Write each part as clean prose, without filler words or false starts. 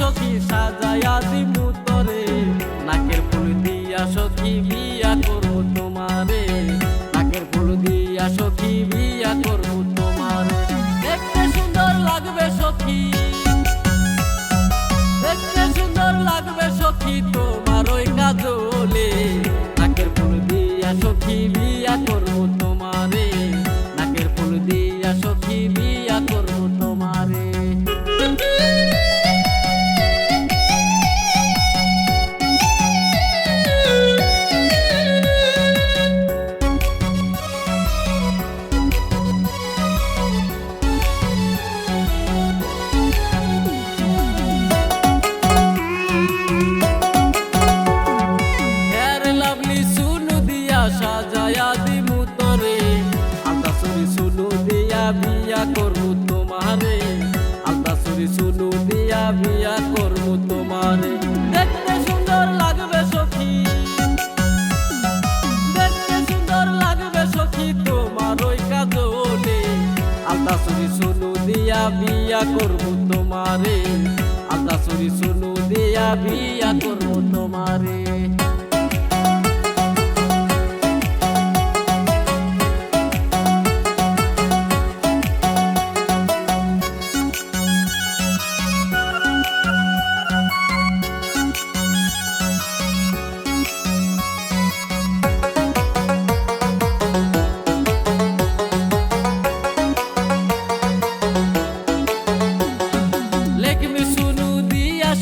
সখী সাজায়া দিমু তরে, নাকের ফুল দিয়া সখী বিয়া করবো তোমারে, নাকের ফুল দিয়া সখী বিয়া করবো তোমারে। দেখতে সুন্দর লাগবে সখী, দেখতে সুন্দর লাগবে সখী তোমার ওই কাজলে, নাকের ফুল দিয়া সখী বিয়া করবো তোমারে, নাকের ফুল দিয়া সখী বিয়া করবো তোমারে। সাজায়া দিমু তরে, আলতাসুরি সুনু দিয়া বিয়া করবো তোমারে, আলতাসুরি সুনু দিয়া বিয়া করবো তোমারে। দেখতে সুন্দর লাগবে সখী, দেখতে সুন্দর লাগবে সখী তোমার ওই কাজলে, আলতাসুরি সুনু দিয়া বিয়া করবো তোমারে, আলতাসুরি সুনু দিয়া বিয়া করবো তোমারে।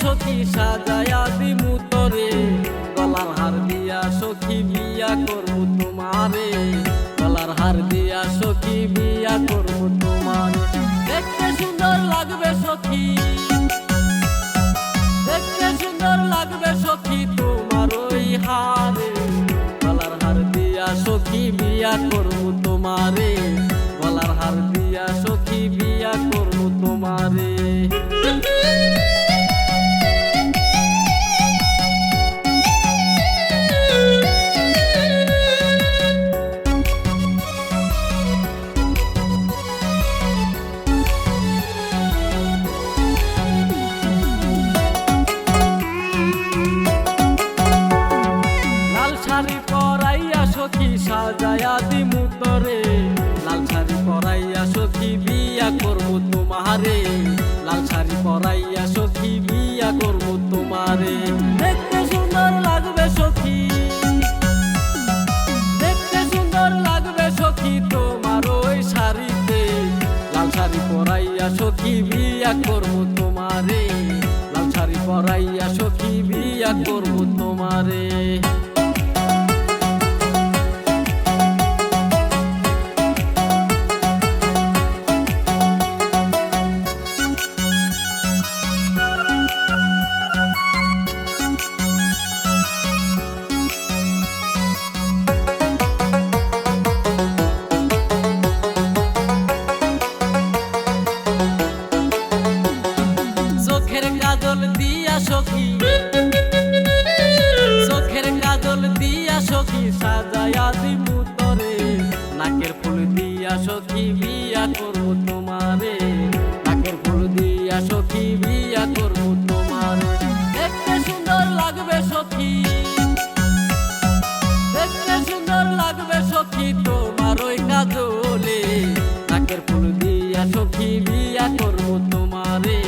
সখী সাজায়া দিমু তরে, গলার হার দিয়া সখী বিয়া করবো তোমারে, গলার হার দিয়া সখী বিয়া করবো তোমারে। দেখতে সুন্দর লাগবে সখী, দেখতে সুন্দর লাগবে সখী তোমার ওই হারে, গলার হার দিয়া সখী বিয়া করবো তোমারে, গলার হার দিয়া সখী বিয়া করবো তোমারে। শাড়ি পরাইয়া সখী সাজায়া দিমু তরে, লাল শাড়ি পরাইয়া সখী বিয়া করবো তোমারে, লাল শাড়ি পরাইয়া সখী বিয়া করবো তোমারে। দেখতে সুন্দর লাগবে সখী, দেখতে সুন্দর লাগবে সখী তোমার ওই শাড়িতে, লাল শাড়ি পরাইয়া সখী বিয়া করবো তোমারে, লাল শাড়ি পরাইয়া সখী বিয়া করবো তোমারে। চোখের কাজল দিয়া সখী, চোখের কাজল দিয়া সখী সাজায়া দিমু তরে, নাকের ফুল দিয়া সখী বিয়া করবো তোমারে, নাকের ফুল দিয়া সখী বিয়া করবো তোমারে। দেখতে সুন্দর লাগবে সখী, দেখতে সুন্দর লাগবে সখী তোমার ওই কাজলে, নাকের ফুল দিয়া সখী বিয়া করবো তোমারে,